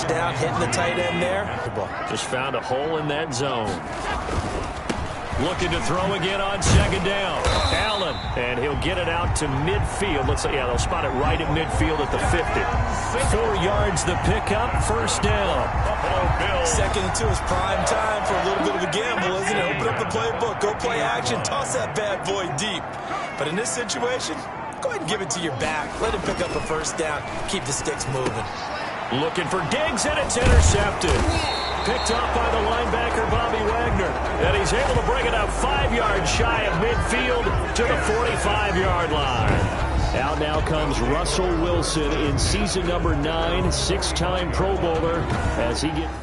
Down, hitting the tight end there. Just found a hole in that zone. Looking to throw again on second down. Allen, and he'll get it out to midfield. Looks like, yeah, they'll spot it right at midfield at the 50. 4 yards the pickup, first down. Second and 2 is prime time for a little bit of a gamble, isn't it? Open up the playbook, go play action, toss that bad boy deep. But in this situation, go ahead and give it to your back. Let him pick up a first down, keep the sticks moving. Looking for Diggs, and it's intercepted. Picked up by the linebacker, Bobby Wagner. And he's able to bring it up 5 yards shy of midfield to the 45-yard line. Out now comes Russell Wilson in season number 9, 6-time Pro Bowler as he gets...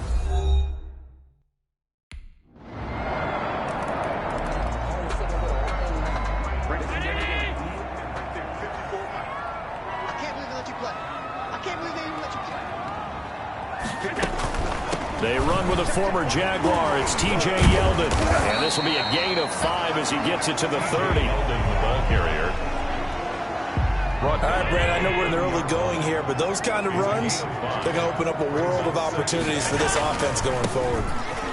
They run with a former Jaguar. It's T.J. Yeldon. And this will be a gain of 5 as he gets it to the 30. Yeldon, the ball carrier. All right, Brad, I know we're in the early going here, but those kind of runs, they're going to open up a world of opportunities for this offense going forward.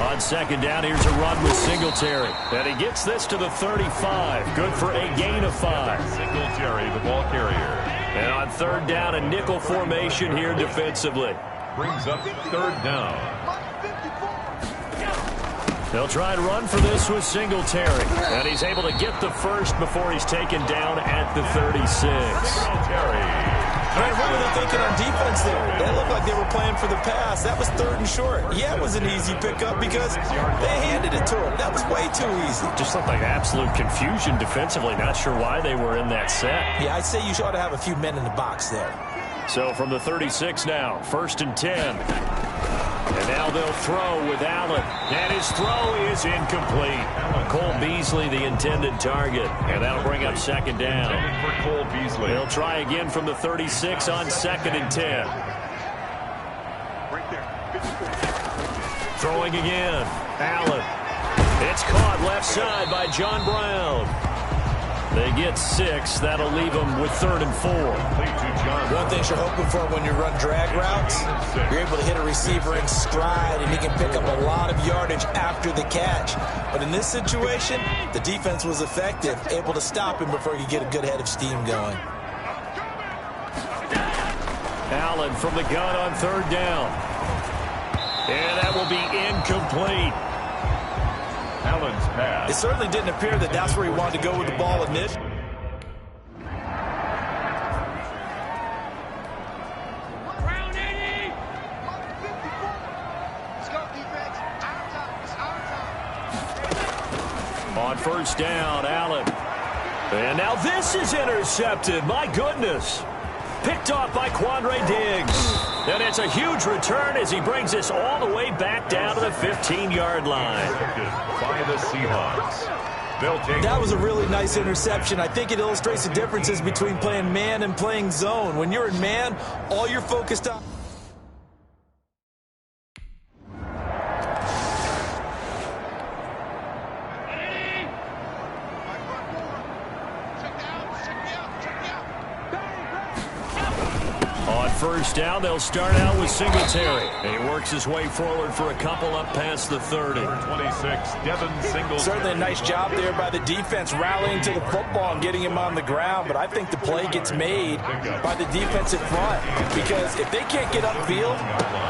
On second down, here's a run with Singletary. And he gets this to the 35. Good for a gain of 5. Singletary, the ball carrier. And on third down, a nickel formation here defensively. Brings up third down. They'll try and run for this with Singletary. And he's able to get the first before he's taken down at the 36. Singletary. Brad, what were they thinking on defense there? They looked like they were playing for the pass. That was third and short. Yeah, it was an easy pickup because they handed it to him. That was way too easy. Just looked like absolute confusion defensively. Not sure why they were in that set. Yeah, I'd say you ought to have a few men in the box there. So from the 36 now, first and 10. And now they'll throw with Allen. And his throw is incomplete. Cole Beasley, the intended target. And that'll bring up second down. For Cole Beasley. They'll try again from the 36 on second and 10. Throwing again. Allen. It's caught left side by John Brown. They get 6. That'll leave them with third and 4. One thing you're hoping for when you run drag routes, you're able to hit a receiver in stride, and he can pick up a lot of yardage after the catch. But in this situation, the defense was effective, able to stop him before he could get a good head of steam going. Allen from the gun on third down. And that will be incomplete. Allen's pass. It certainly didn't appear that that's where he wanted to go with the ball initially. On first down, Allen. And now this is intercepted. My goodness. Picked off by Quandre Diggs. And it's a huge return as he brings this all the way back down to the 15-yard line. By the Seahawks. That was a really nice interception. I think it illustrates the differences between playing man and playing zone. When you're in man, all you're focused on. First down, they'll start out with Singletary. And he works his way forward for a couple up past the 30. 26, Devin Singletary. Certainly a nice job there by the defense rallying to the football and getting him on the ground. But I think the play gets made by the defensive front. Because if they can't get upfield,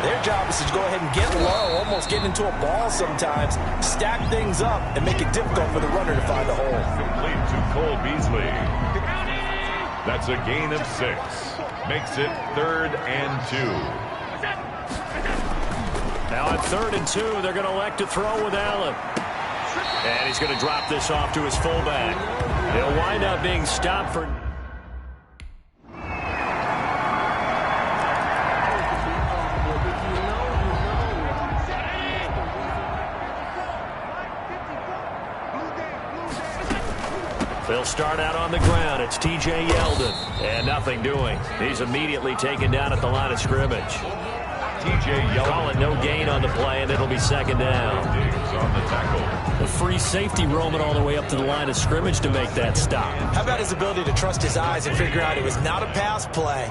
their job is to go ahead and get low, almost get into a ball sometimes, stack things up, and make it difficult for the runner to find a hole. Complete to Cole Beasley. That's a gain of 6. Makes it third and 2. Now at third and 2, they're going to elect to throw with Allen. And he's going to drop this off to his fullback. He'll wind up being stopped for... They'll start out on the ground. It's T.J. Yeldon. And nothing doing. He's immediately taken down at the line of scrimmage. T.J. Yeldon. Call it no gain on the play, and it'll be second down. Diggs on the tackle. A free safety roaming all the way up to the line of scrimmage to make that stop. How about his ability to trust his eyes and figure out it was not a pass play,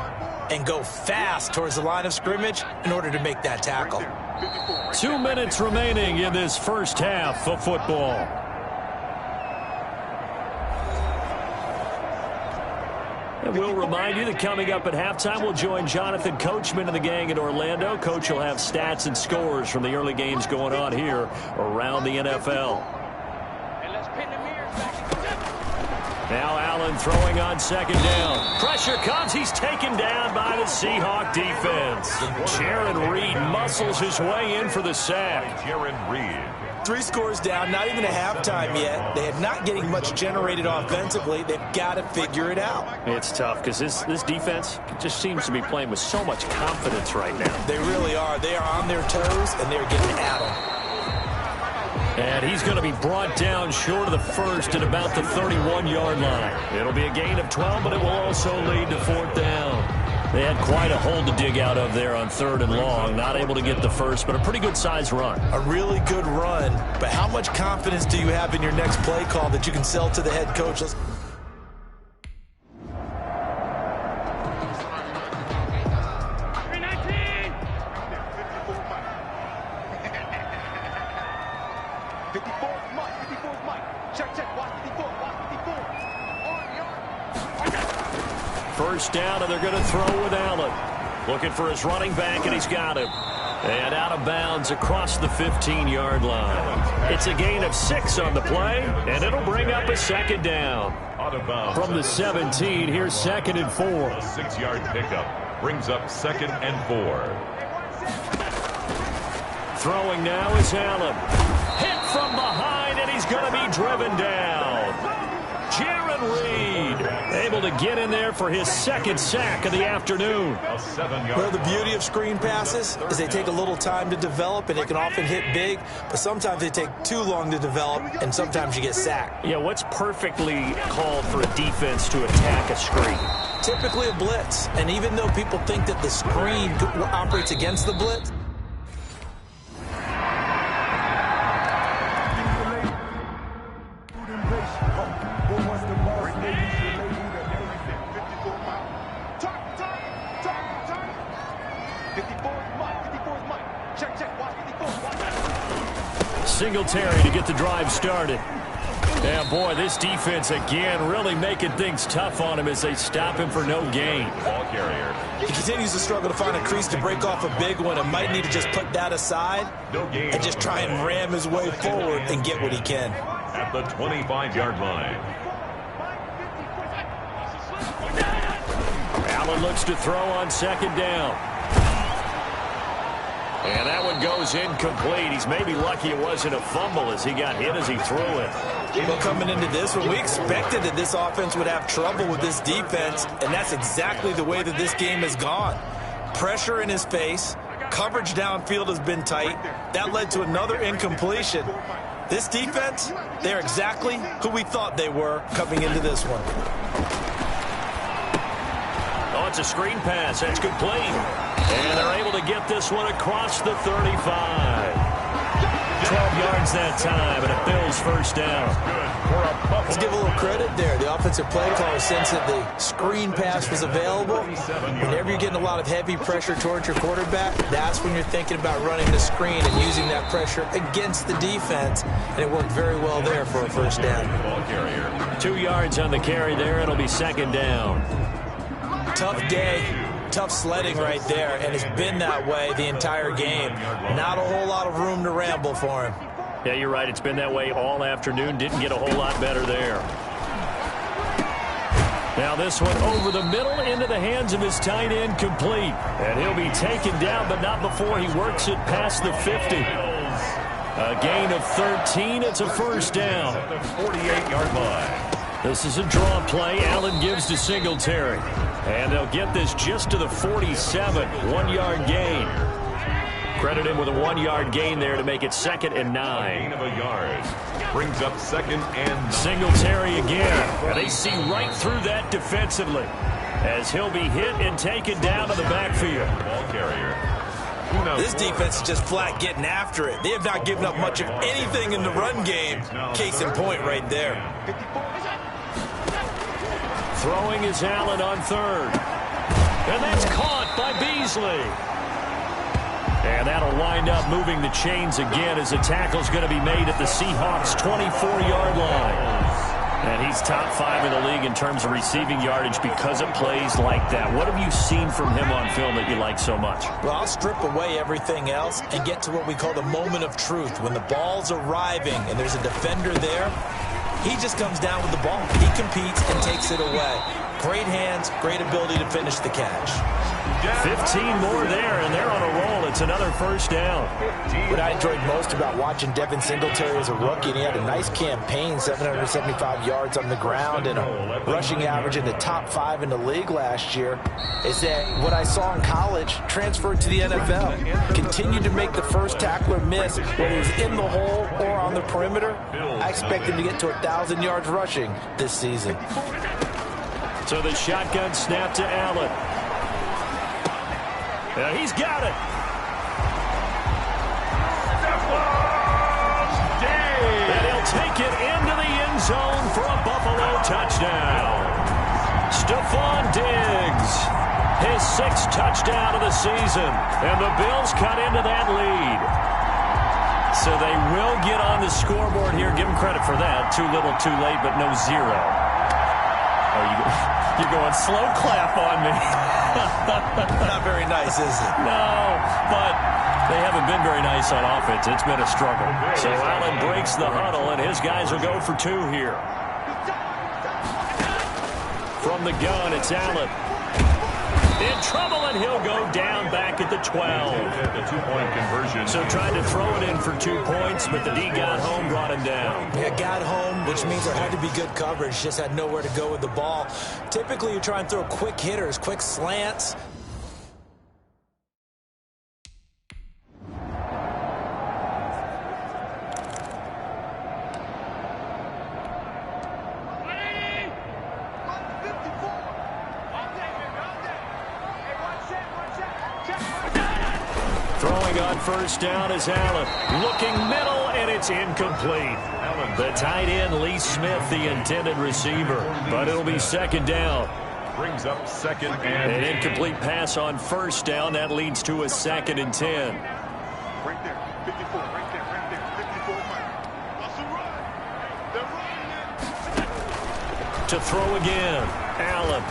and go fast towards the line of scrimmage in order to make that tackle. 2 minutes remaining in this first half of football. And we'll remind you that coming up at halftime, we'll join Jonathan Coachman and the gang in Orlando. Coach will have stats and scores from the early games going on here around the NFL. Now Allen throwing on second down. Pressure comes. He's taken down by the Seahawk defense. Jaron Reed muscles his way in for the sack. Jaron Reed. 3 scores down, not even a halftime yet. They are not getting much generated offensively. They've got to figure it out. It's tough because this defense just seems to be playing with so much confidence right now. They really are. They are on their toes, and they're getting at them. And he's going to be brought down short of the first at about the 31-yard line. It'll be a gain of 12, but it will also lead to 4th down. They had quite a hole to dig out of there on 3rd and long. Not able to get the first, but a pretty good-sized run. A really good run, but how much confidence do you have in your next play call that you can sell to the head coach? Let's 1st down, and they're going to throw with Allen. Looking for his running back, and he's got him. And out of bounds across the 15-yard line. It's a gain of 6 on the play, and it'll bring up a 2nd down. Out of bounds. From the 17, here's 2nd and 4. A 6-yard pickup brings up 2nd and 4. Throwing now is Allen. Hit from behind, and he's going to be driven down. Jaron Reed able to get in there for his 2nd sack of the afternoon. A 7-yard. Well, the beauty of screen passes is they take a little time to develop, and they can often hit big, but sometimes they take too long to develop, and sometimes you get sacked. Yeah, what's perfectly called for a defense to attack a screen? Typically a blitz, and even though people think that the screen operates against the blitz, Singletary to get the drive started. Yeah, boy, this defense again really making things tough on him as they stop him for no gain. Ball carrier. he continues to struggle to find a crease to break off a big one and might need to just put that aside and just try and ram his way forward and get what he can. At the 25-yard line. Allen looks to throw on 2nd down. And that one goes incomplete. He's maybe lucky it wasn't a fumble as he got hit as he threw it. Well, coming into this one, we expected that this offense would have trouble with this defense, and that's exactly the way that this game has gone. Pressure in his face, coverage downfield has been tight. That led to another incompletion. This defense, they're exactly who we thought they were coming into this one. Oh, it's a screen pass. That's complete. And they're able to get this one across the 35. 12 yards that time, and it Bills 1st down. Let's give a little credit there. The offensive play caller, since that the screen pass was available, whenever you're getting a lot of heavy pressure towards your quarterback, that's when you're thinking about running the screen and using that pressure against the defense, and it worked very well there for a 1st down. 2 yards on the carry there. It'll be 2nd down. Tough day. Tough sledding right there, and it's been that way the entire game. Not a whole lot of room to ramble for him. Yeah, you're right. It's been that way all afternoon. Didn't get a whole lot better there. Now this one over the middle into the hands of his tight end, complete. And he'll be taken down, but not before he works it past the 50. A gain of 13. It's a 1st down. At the 48-yard line. This is a draw play. Allen gives to Singletary. And they'll get this just to the 47. 1-yard gain. Credit him with a 1-yard gain there to make it 2nd and 9. Gain of a yard. Brings up 2nd and 9. Singletary again. And they see right through that defensively as he'll be hit and taken down to the backfield. Ball carrier. This defense is just flat getting after it. They have not given up much of anything in the run game. Case in point right there. Throwing is Allen on 3rd. And that's caught by Beasley. And that'll wind up moving the chains again as the tackle's going to be made at the Seahawks' 24-yard line. And he's top 5 in the league in terms of receiving yardage because it plays like that. What have you seen from him on film that you like so much? Well, I'll strip away everything else and get to what we call the moment of truth. When the ball's arriving and there's a defender there, he just comes down with the ball. He competes and takes it away. Great hands, great ability to finish the catch. 15 more there, and they're on a roll. It's another first down. What I enjoyed most about watching Devin Singletary as a rookie, and he had a nice campaign, 775 yards on the ground and a rushing average in the top 5 in the league last year, is that what I saw in college transferred to the NFL. Continued to make the first tackler miss, whether he was in the hole or on the perimeter. I expect him to get to 1,000 yards rushing this season. So the shotgun snap to Allen. He's got it. And he'll take it into the end zone for a Buffalo touchdown. Stephon Diggs, his 6th touchdown of the season. And the Bills cut into that lead. So they will get on the scoreboard here. Give them credit for that. Too little, too late, but no zero. You're going slow clap on me. Not very nice, is it? No, but they haven't been very nice on offense. It's been a struggle. So Allen breaks the huddle, and his guys will go for 2 here. From the gun, it's Allen. In trouble, and he'll go down back at the 12. The 2-point conversion. So tried to throw it in for 2 points, but the D got home, brought him down. Yeah, got home, which means there had to be good coverage. Just had nowhere to go with the ball. Typically, you try and throw quick hitters, quick slants. Throwing on first down is Allen. Looking middle, and it's incomplete. The tight end, Lee Smith, the intended receiver. But it'll be 2nd down. Brings up 2nd and An incomplete pass on first down. That leads to a 2nd and 10. Right there, 54, right there, 54. They're running it. To throw again, Allen.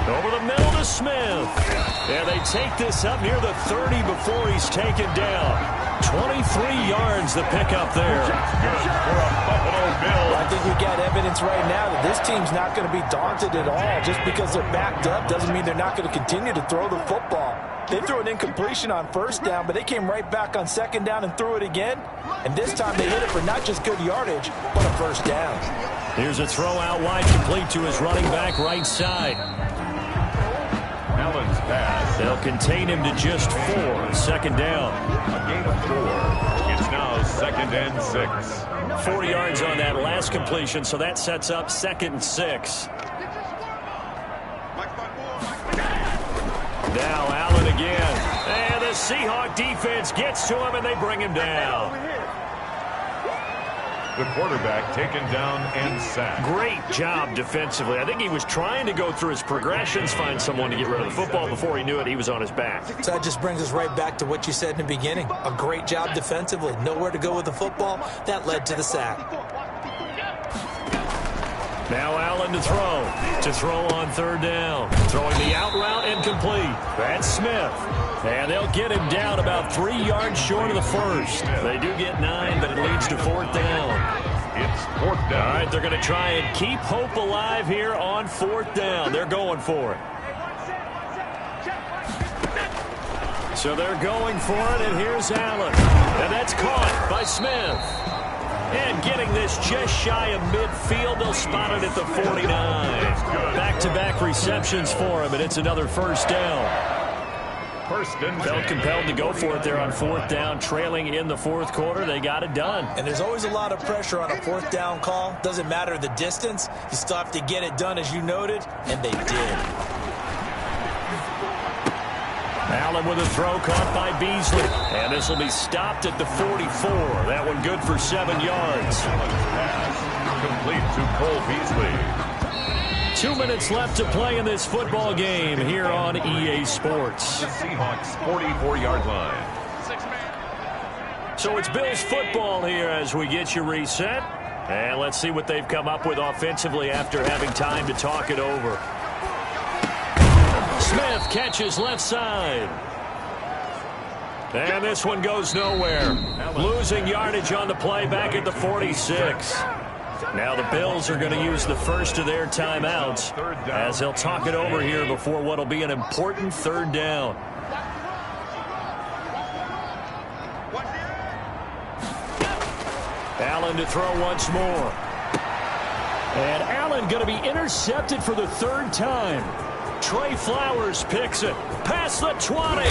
Over the middle to Smith. And they take this up near the 30 before he's taken down. 23 yards the pickup there. good for a Buffalo Bill. I think we got evidence right now that this team's not going to be daunted at all. Just because they're backed up doesn't mean they're not going to continue to throw the football. They threw an incompletion on first down, but they came right back on 2nd down and threw it again. And this time they hit it for not just good yardage, but a first down. Here's a throw out wide, complete to his running back right side. Allen's pass. They'll contain him to just 4. 2nd down. A gain of 4. It's now 2nd and 6. 4 yards on that last completion, so that sets up 2nd and 6. Now Allen again. And the Seahawk defense gets to him, and they bring him down. The quarterback taken down and sacked. Great job defensively. I think he was trying to go through his progressions, find someone to get rid of the football. Before he knew it, he was on his back. So that just brings us right back to what you said in the beginning. A great job defensively. Nowhere to go with the football. That led to the sack. Now Allen to throw. To throw on 3rd down. Throwing the out route incomplete. That's Smith. And they'll get him down about 3 yards short of the first. They do get 9, but it leads to 4th down. It's 4th down. All right, they're going to try and keep hope alive here on 4th down. They're going for it. So they're going for it, and here's Allen. And that's caught by Smith. And getting this just shy of midfield, they'll spot it at the 49. Back-to-back receptions for him, and it's another first down. Felt compelled to go for it there on 4th down, trailing in the 4th quarter. They got it done. And there's always a lot of pressure on a 4th down call. Doesn't matter the distance. You still have to get it done, as you noted, and they did. Allen with a throw caught by Beasley. And this will be stopped at the 44. That one good for 7 yards. Complete to Cole Beasley. 2 minutes left to play in this football game here on EA Sports. The Seahawks 44-yard line. So it's Bills football here as we get you reset. And let's see what they've come up with offensively after having time to talk it over. Smith catches left side. And this one goes nowhere. Losing yardage on the play back at the 46. Now the Bills are going to use the first of their timeouts as they'll talk it over here before what will be an important third down. Allen to throw once more. And Allen going to be intercepted for the third time. Trey Flowers picks it. Past the 20.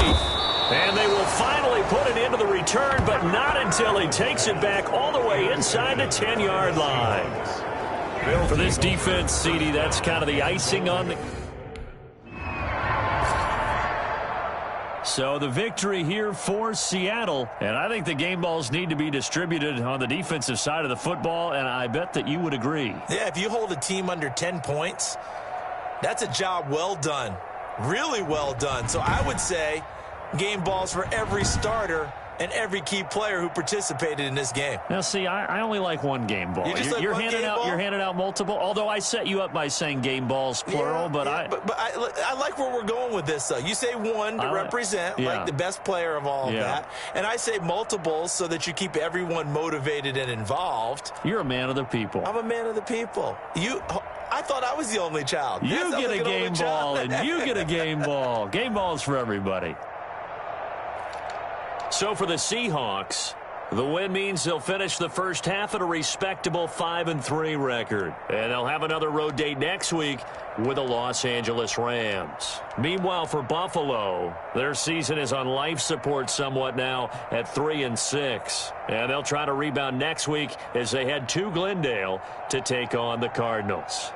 And they will finally put an end to the return, but not until he takes it back all the way inside the 10-yard line. For this defense, CD, that's kind of the icing on the... So the victory here for Seattle, and I think the game balls need to be distributed on the defensive side of the football, and I bet that you would agree. Yeah, if you hold a team under 10 points, that's a job well done, really well done. So I would say game balls for every starter and every key player who participated in this game. Now, see, I only like one game ball. You're handing out multiple. Although I set you up by saying game balls plural, but I like where we're going with this. Though you say one to represent like the best player of all of that, and I say multiples so that you keep everyone motivated and involved. You're a man of the people. I'm a man of the people. I thought I was the only child. You get a game ball, and you get a game ball. Game balls for everybody. So for the Seahawks, the win means they'll finish the first half at a respectable 5-3 record. And they'll have another road date next week with the Los Angeles Rams. Meanwhile, for Buffalo, their season is on life support somewhat now at 3-6. And they'll try to rebound next week as they head to Glendale to take on the Cardinals.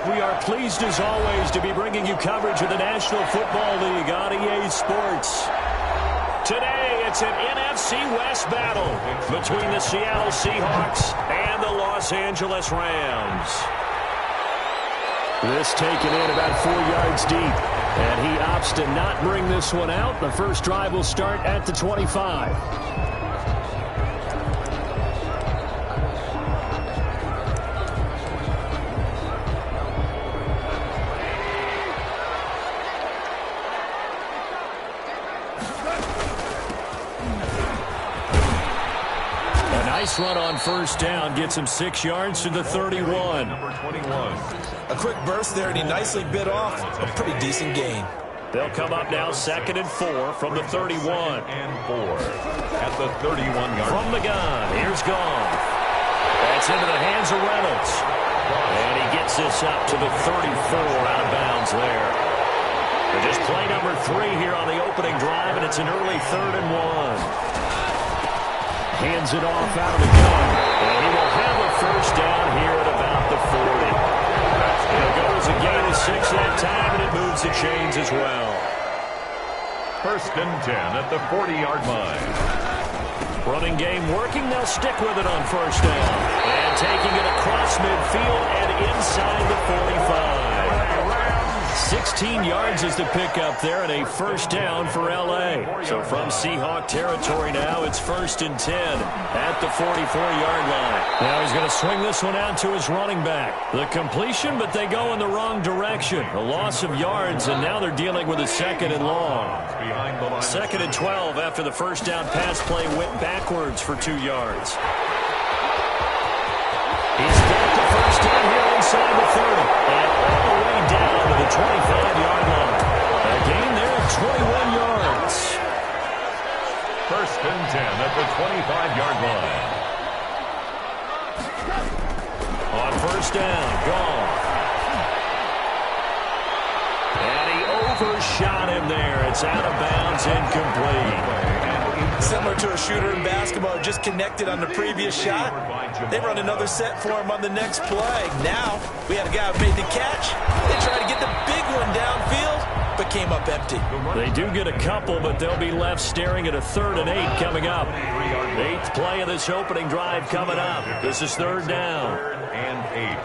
we are pleased as always to be bringing you coverage of the National Football League on EA Sports. Today, it's an NFC West battle between the Seattle Seahawks and the Los Angeles Rams. This taken in about 4 yards deep, and he opts to not bring this one out. The first drive will start at the 25. Nice run on first down. Gets him 6 yards to the 31. Number 21. A quick burst there, and he nicely bit off a pretty decent gain. They'll come up now 2nd and 4 from the 31. And 4 at the 31-yard. From the gun, here's Goff. That's into the hands of Reynolds. And he gets this up to the 34 out of bounds there. They're just play number 3 here on the opening drive, and it's an early 3rd and 1. Hands it off out of the gun. And he will have a first down here at about the 40. It goes a gain of 6 that time, and it moves the chains as well. 1st and 10 at the 40-yard line. Running game working. They'll stick with it on first down. And taking it across midfield and inside the 45. 16 yards is the pickup there, and a first down for L.A. So from Seahawk territory now, it's 1st and 10 at the 44-yard line. Now he's going to swing this one out to his running back. The completion, but they go in the wrong direction. A loss of yards, and now they're dealing with a 2nd and long. 2nd and 12 after the first down pass play went backwards for 2 yards. He's got the first down here inside the 30. And all the way down to the 25-yard line. A gain there of 21 yards. 1st and 10 at the 25-yard line. On first down, Goff. And he overshot him there. It's out of bounds, incomplete. Similar to a shooter in basketball, just connected on the previous shot. They run another set for him on the next play. Now, we had a guy who made the catch. They tried to get the big one downfield, but came up empty. They do get a couple, but they'll be left staring at a 3rd and 8 coming up. 8th play of this opening drive coming up. This is 3rd down. 3rd and 8.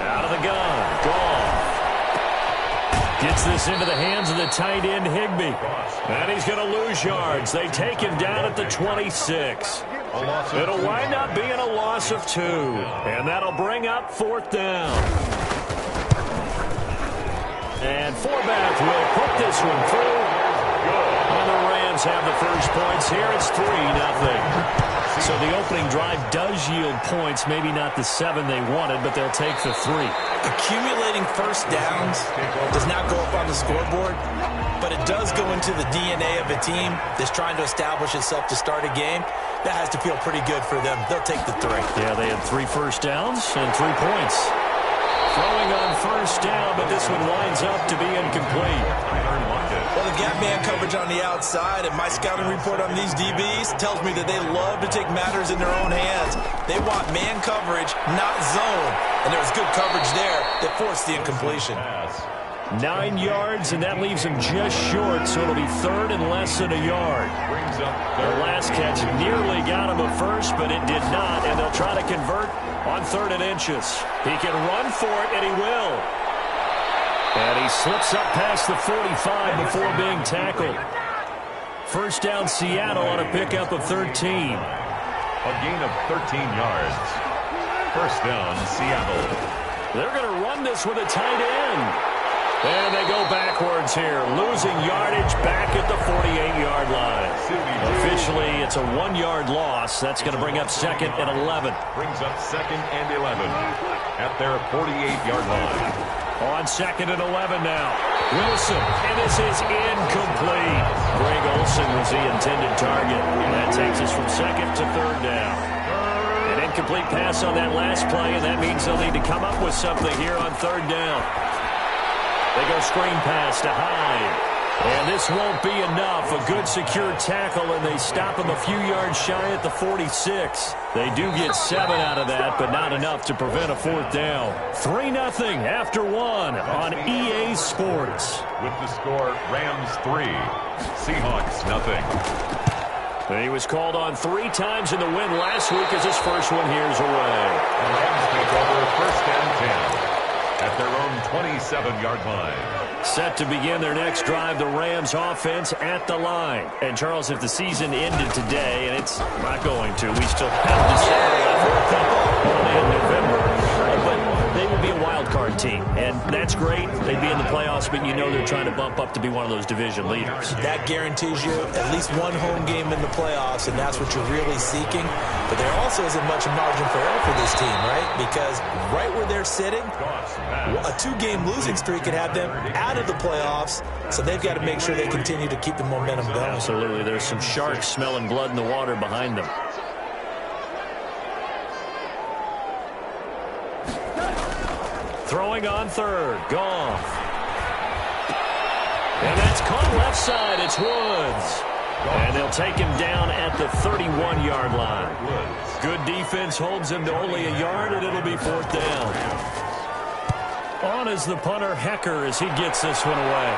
Out of the gun, Goff. Gets this into the hands of the tight end, Higbee. And he's going to lose yards. They take him down at the 26. It'll wind up being a loss of 2. And that'll bring up 4th down. And Forbath will put this one through. And the Rams have the first points here. It's 3-0. So the opening drive does yield points. Maybe not the 7 they wanted, but they'll take the 3. Accumulating first downs does not go up on the scoreboard, but it does go into the DNA of a team that's trying to establish itself to start a game. That has to feel pretty good for them. They'll take the 3. Yeah, they had 3 first downs and 3 points. Throwing on first down, but this one winds up to be incomplete. Well, the gap man coverage on the outside, and my scouting report on these DBs tells me that they love to take matters in their own hands. They want man coverage, not zone. And there was good coverage there that forced the incompletion. 9 yards, and that leaves him just short, so it'll be 3rd and less than a yard. Their last catch nearly got him a first, but it did not, and they'll try to convert on 3rd and inches. He can run for it, and he will. And he slips up past the 45 before being tackled. First down, Seattle on a pickup of 13. A gain of 13 yards. First down, Seattle. They're going to run this with a tight end. And they go backwards here, losing yardage back at the 48-yard line. Officially, it's a 1-yard loss. That's going to bring up 2nd and 11. Brings up 2nd and 11 at their 48-yard line. On 2nd and 11 now. Wilson, and this is incomplete. Greg Olsen was the intended target. And that takes us from 2nd to 3rd down. An incomplete pass on that last play, and that means they'll need to come up with something here on 3rd down. They go screen pass to Hyde. And this won't be enough. A good secure tackle, and they stop him a few yards shy at the 46. They do get 7 out of that, but not enough to prevent a 4th down. 3-0 after 1 on EA Sports. With the score, Rams 3, Seahawks 0. He was called on 3 times in the win last week as his first one here's away. The Rams take over 1st and 10 at their own 27-yard line. Set to begin their next drive, the Rams offense at the line. And, Charles, if the season ended today, and it's not going to, we still have December left and November, but they would be a wild card team. And that's great. They'd be in the playoffs, but you know they're trying to bump up to be one of those division leaders. That guarantees you at least one home game in the playoffs, and that's what you're really seeking. But there also isn't much margin for error for this team, right? Because right where they're sitting, a 2-game losing streak could have them out of the playoffs, so they've got to make sure they continue to keep the momentum going. Absolutely. There's some sharks smelling blood in the water behind them. Throwing on 3rd. Goff. And that's caught left side. It's Woods. And they'll take him down at the 31-yard line. Good defense holds him to only a yard, and it'll be 4th down. On is the punter, Hecker, as he gets this one away.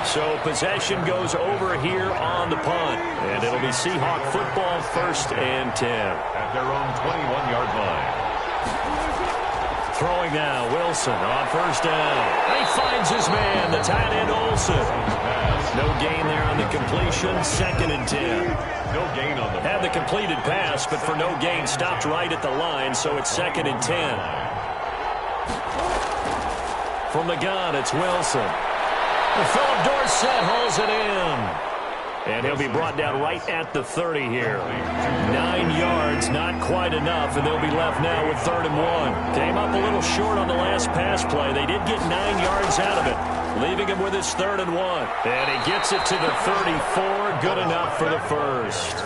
So possession goes over here on the punt. And it'll be Seahawk football, 1st and 10. At their own 21-yard line. Throwing now, Wilson on 1st down. And he finds his man, the tight end Olsen. No gain there on the completion, 2nd and 10. No gain on the Had the completed pass, but for no gain, stopped right at the line, so it's 2nd and 10. From the gun, it's Wilson. And Philip Dorsett hauls it in. And he'll be brought down right at the 30 here. 9 yards, not quite enough, and they'll be left now with 3rd and 1. Came up a little short on the last pass play. They did get 9 yards out of it, leaving him with his 3rd and 1. And he gets it to the 34, good enough for the first.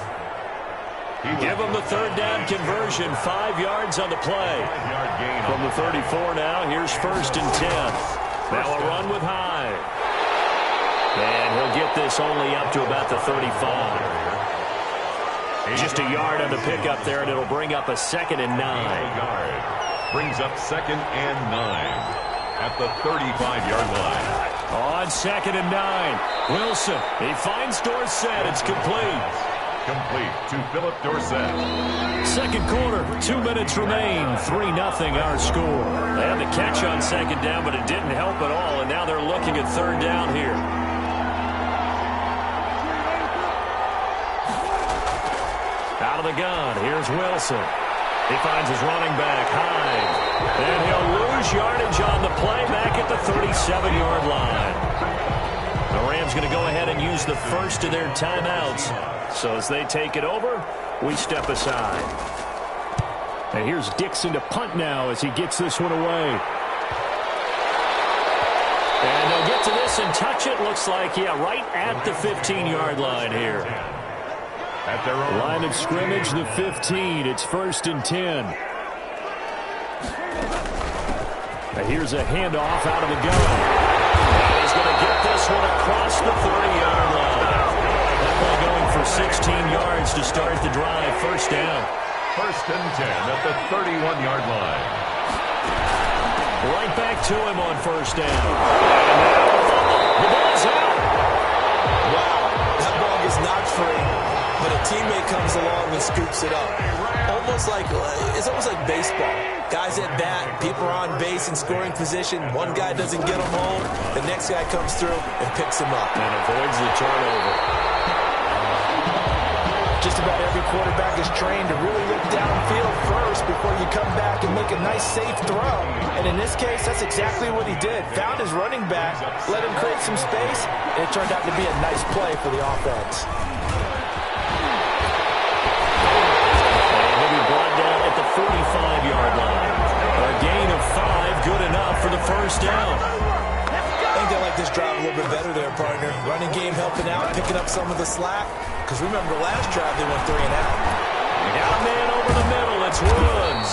Give him the 3rd down conversion, 5 yards on the play. From the 34 now, here's 1st and 10. Now a run with Hyde. And he'll get this only up to about the 35. Just a yard on the pickup there, and it'll bring up a 2nd and 9. Brings up 2nd and 9 at the 35-yard line. On 2nd and 9, Wilson. He finds Dorsett. It's complete. Complete to Philip Dorsett. 2nd quarter, 2 minutes remain. 3-0 our score. They had the catch on 2nd down, but it didn't help at all, and now they're looking at 3rd down here. Out of the gun, here's Wilson. He finds his running back, Hyde. And he'll lose yardage on the play back at the 37-yard line. The Rams going to go ahead and use the first of their timeouts. So as they take it over, we step aside. And here's Dixon to punt now as he gets this one away. And they'll get to this and touch it. Looks like, yeah, right at the 15-yard line here. At their own line of scrimmage, the 15. It's 1st and 10. Now here's a handoff out of the gun. And he's going to get this one across the 30-yard line. Definitely going for 16 yards to start the drive. 1st down. 1st and 10 at the 31-yard line. Right back to him on 1st down. And now the ball's out. Wow, that ball gets knocked free. But a teammate comes along and scoops it up. It's almost like baseball. Guys at bat, people are on base in scoring position. One guy doesn't get him home. The next guy comes through and picks him up. And avoids the turnover. Just about every quarterback is trained to really look downfield first before you come back and make a nice, safe throw. And in this case, that's exactly what he did. Found his running back, let him create some space, and it turned out to be a nice play for the offense. At the 45-yard line. A gain of 5, good enough for the 1st down. I think they like this drive a little bit better there, partner. Running game helping out, picking up some of the slack. Because remember, last drive they went 3 and out. Got a man over the middle. It's Woods.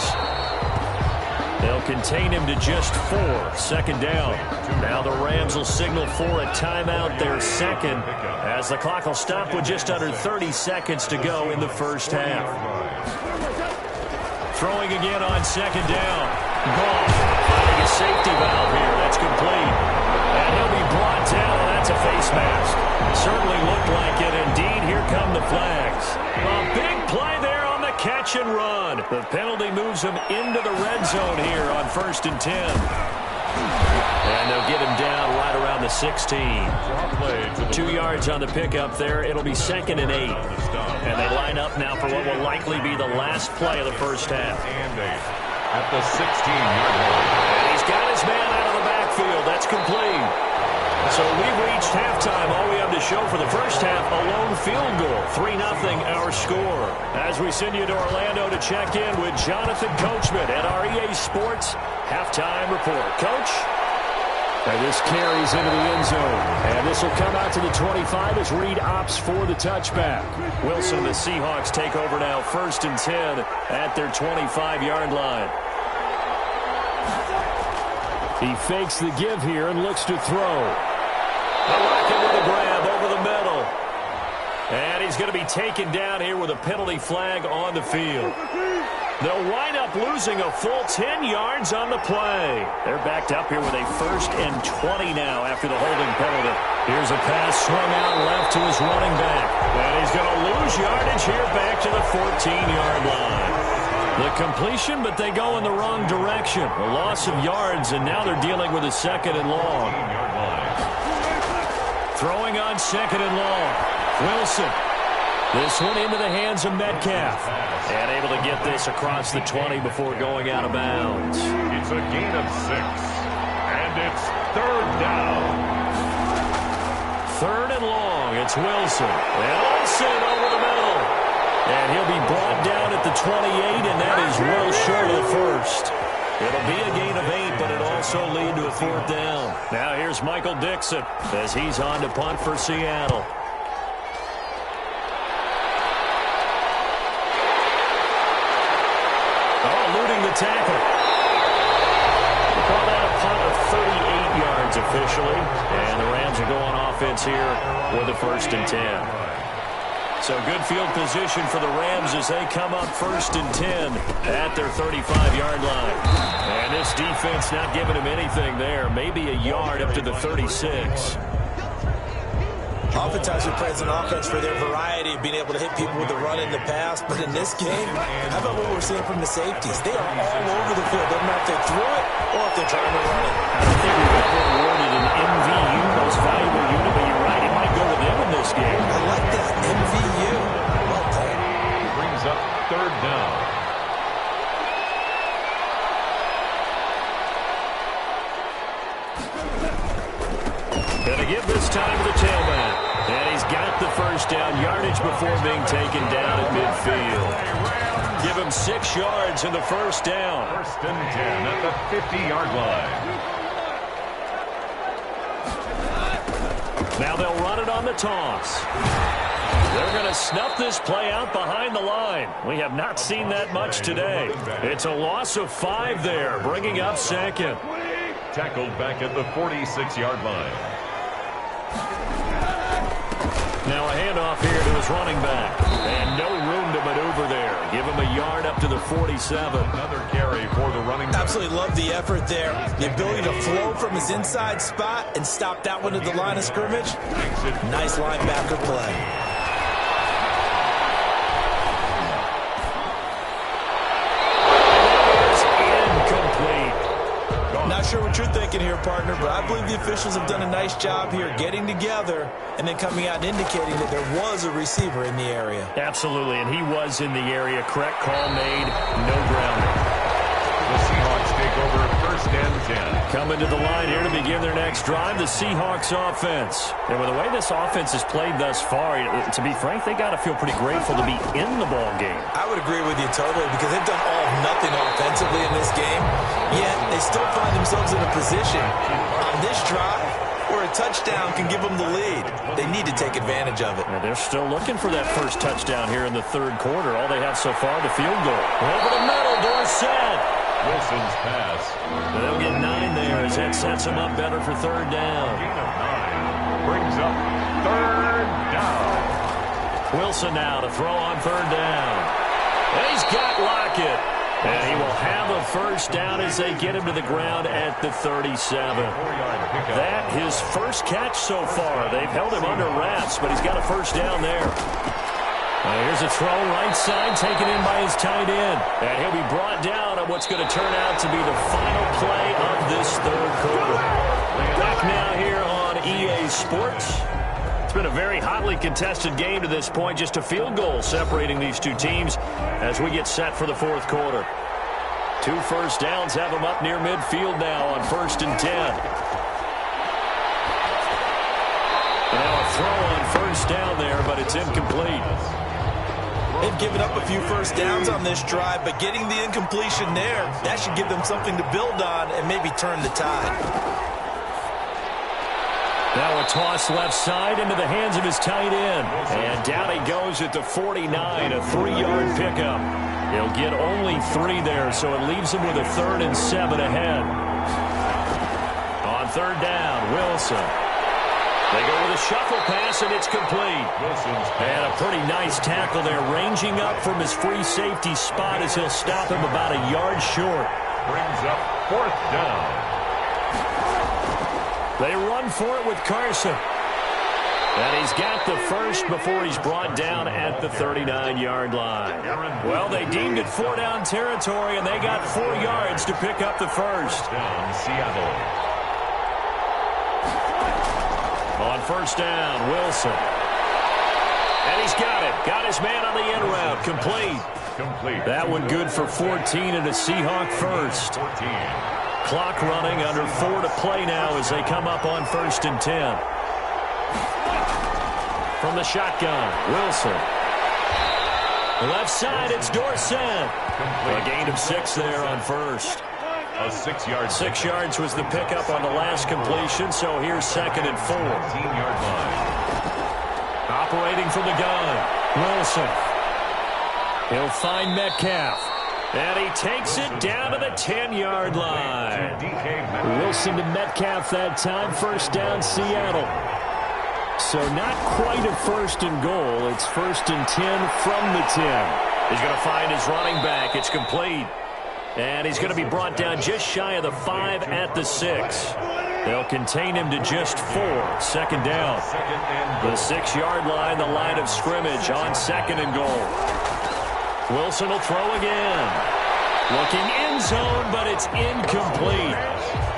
They'll contain him to just 4. Second down. Now the Rams will signal for a timeout, their second, as the clock will stop with just under 30 seconds to go in the first half. Throwing again on second down. Goff finding a safety valve here. That's complete. And he'll be brought down, and that's a face mask. Certainly looked like it. Indeed, here come the flags. A big play there on the catch and run. The penalty moves him into the red zone here on 1st and 10. And they'll get him down right around the 16. 2 yards on the pickup there. It'll be 2nd and 8. And they line up now for what will likely be the last play of the first half. At the 16-yard line. And he's got his man out of the backfield. That's complete. So we've reached halftime. All we have to show for the first half, a lone field goal. 3-0 our score. As we send you to Orlando to check in with Jonathan Coachman at our EA Sports Halftime Report. Coach? And this carries into the end zone. And this will come out to the 25 as Reed opts for the touchback. Wilson and the Seahawks take over now 1st and 10 at their 25-yard line. He fakes the give here and looks to throw. A rocket with a grab over the middle. And he's going to be taken down here with a penalty flag on the field. They'll wind up losing a full 10 yards on the play. They're backed up here with a 1st and 20 now after the holding penalty. Here's a pass swung out left to his running back. And he's going to lose yardage here back to the 14-yard line. The completion, but they go in the wrong direction. A loss of yards, and now they're dealing with a 2nd and long. Throwing on 2nd and long. Wilson. This one into the hands of Metcalf. And able to get this across the 20 before going out of bounds. It's a gain of 6. And it's 3rd down. 3rd and long. It's Wilson. And Olsen over the middle. And he'll be brought down at the 28, and that is well short of the 1st. It'll be a gain of 8, but it'll also lead to a 4th down. Now here's Michael Dixon as he's on to punt for Seattle. Eluding the tackle. We call that a punt of 38 yards officially. And the Rams will go on offense here with a 1st and 10. So good field position for the Rams as they come up 1st and 10 at their 35-yard line. And this defense not giving them anything there. Maybe a yard up to the 36. Oftentimes we praise an offense for their variety of being able to hit people with the run in the pass. But in this game, how about what we're seeing from the safeties? They are all over the field. Doesn't matter if they threw it or if they're trying to run it. I don't think we've ever awarded an MVU, most valuable unit, but you're right. It might go to them in this game. I like that. MVU. Well done. Brings up 3rd down. Gonna give this time to the tailback. And he's got the 1st down yardage before being taken down at midfield. Give him 6 yards in the 1st down. 1st and 10 at the 50-yard line. Now they'll run it on the toss. They're going to snuff this play out behind the line. We have not seen that much today. It's a loss of 5 there, bringing up 2nd. Tackled back at the 46-yard line. Now a handoff here to his running back. And no room to maneuver there. Give him a yard up to the 47. Another carry for the running back. Absolutely love the effort there. The ability to flow from his inside spot and stop that one at the line of scrimmage. Nice linebacker play. Not sure what you're thinking here, partner, but I believe the officials have done a nice job here getting together and then coming out and indicating that there was a receiver in the area. Absolutely, and he was in the area. Correct call made, no grounding. The Seahawks take over 1st and 10. Coming to the line here to begin their next drive, the Seahawks offense. And with the way this offense has played thus far, to be frank, they got to feel pretty grateful to be in the ball game. I would agree with you totally because they've done all or nothing offensively in this game, yet they still find themselves in a position on this drive where a touchdown can give them the lead. They need to take advantage of it. And they're still looking for that first touchdown here in the 3rd quarter. All they have so far, the field goal. Over the middle, Dorsett. Wilson's pass. They'll get 9 there as that sets them up better for third down. Gain of 9 brings up third down. Wilson now to throw on third down. And he's got Lockett. And he will have a first down as they get him to the ground at the 37. That his first catch so far. They've held him under wraps, but he's got a first down there. Here's a throw right side taken in by his tight end. And he'll be brought down on what's going to turn out to be the final play of this third quarter. Back now here on EA Sports. It's been a very hotly contested game to this point. Just a field goal separating these two teams as we get set for the fourth quarter. 2 first downs have them up near midfield now on 1st and 10. Now a throw on first down there, but it's incomplete. They've given up a few first downs on this drive, but getting the incompletion there, that should give them something to build on and maybe turn the tide. Now a toss left side into the hands of his tight end. And down he goes at the 49, a 3-yard pickup. He'll get only 3 there, so it leaves him with a 3rd and 7 ahead. On third down, Wilson. They go with a shuffle pass, and it's complete. And a pretty nice tackle there, ranging up from his free safety spot as he'll stop him about a yard short. Brings up 4th down. They run for it with Carson. And he's got the first before he's brought down at the 39-yard line. Well, they deemed it 4-down territory, and they got 4 yards to pick up the first. Down Seattle. On first down, Wilson. And he's got it. Got his man on the end route. Complete. That one good for 14 and a Seahawk first. 14. Clock running, under 4 to play now as they come up on 1st and 10. From the shotgun, Wilson. Left side, it's Dorsett. A gain of 6 there on first. A 6-yard. 6 yards was the pickup on the last completion, so here's 2nd and 4. 14-yard line. Operating from the gun, Wilson. He'll find Metcalf. And he takes it down to the 10-yard line. Wilson to Metcalf that time. First down, Seattle. So not quite a 1st and goal. It's 1st and 10 from the 10. He's going to find his running back. It's complete. And he's going to be brought down just shy of the 5 at the 6. They'll contain him to just 4. 2nd down. The 6-yard line, the line of scrimmage on 2nd and goal. Wilson will throw again. Looking end zone, but it's incomplete.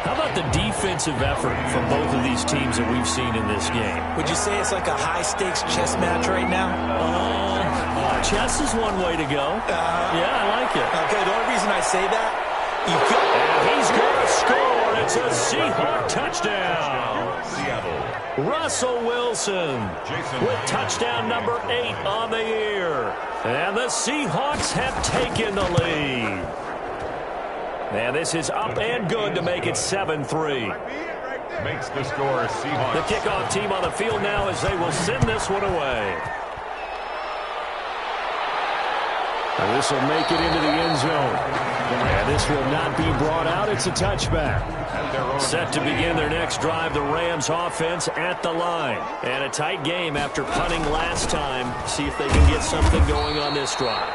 How about the defensive effort from both of these teams that we've seen in this game? Would you say it's like a high-stakes chess match right now? Chess is one way to go. Yeah, I like it. Okay, the only reason I say that, you could... And he's going to score. It's a Seahawk touchdown. Seattle. Russell Wilson with touchdown number 8 on the year. And the Seahawks have taken the lead. And this is up and good to make it 7-3. Makes the score Seahawks. The kickoff team on the field now as they will send this one away. And this will make it into the end zone. And this will not be brought out. It's a touchback. Set to begin their next drive, the Rams offense at the line. And a tight game after punting last time. See if they can get something going on this drive.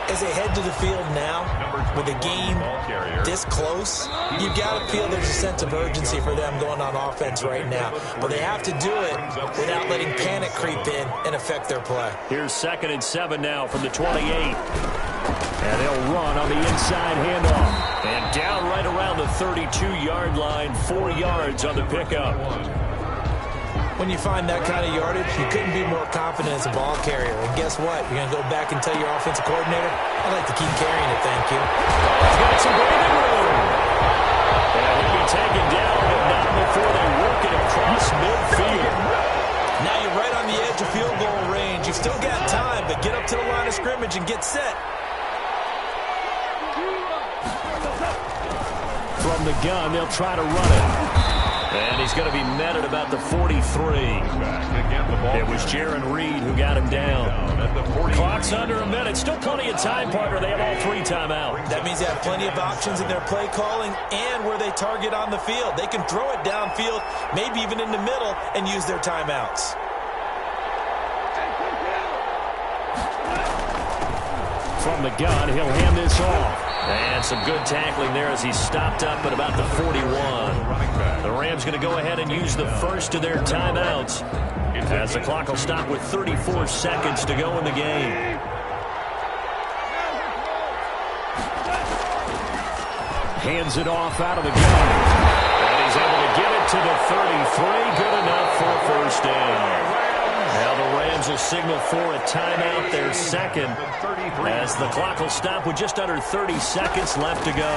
As they head to the field now, with the game this close, you've got to feel there's a sense of urgency for them going on offense right now. But they have to do it without letting panic creep in and affect their play. Here's 2nd and 7 now from the 28. And they'll run on the inside handoff. And down right around the 32-yard line, 4 yards on the pickup. When you find that kind of yardage, you couldn't be more confident as a ball carrier. And guess what? You're going to go back and tell your offensive coordinator, I'd like to keep carrying it, thank you. He's got some breathing room. And he'll be taken down, but not before they work it across midfield. Now you're right on the edge of field goal range. You've still got time, but get up to the line of scrimmage and get set. From the gun, they'll try to run it. And he's going to be met at about the 43. It was Jaron Reed who got him down. Clock's under a minute. Still plenty of time, partner. They have all 3 timeouts. That means they have plenty of options in their play calling and where they target on the field. They can throw it downfield, maybe even in the middle, and use their timeouts. From the gun, he'll hand this off. And some good tackling there as he stopped up at about the 41. The Rams going to go ahead and use the first of their timeouts as the clock will stop with 34 seconds to go in the game. Hands it off out of the gun. And he's able to get it to the 33. Good enough for a first down. Now the Rams will signal for a timeout, their second, as the clock will stop with just under 30 seconds left to go.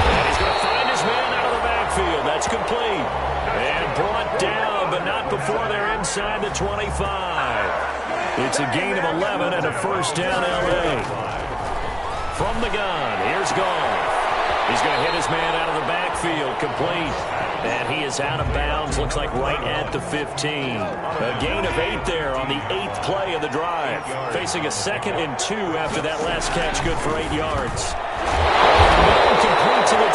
And he's going to find his man out of the backfield. That's complete. And brought down, but not before they're inside the 25. It's a gain of 11 and a first down L.A. From the gun, here's Goff. He's going to hit his man out of the backfield, complete. And he is out of bounds, looks like right at the 15. A gain of 8 there on the 8th play of the drive. Facing a 2nd and 2 after that last catch, good for 8 yards. Complete to the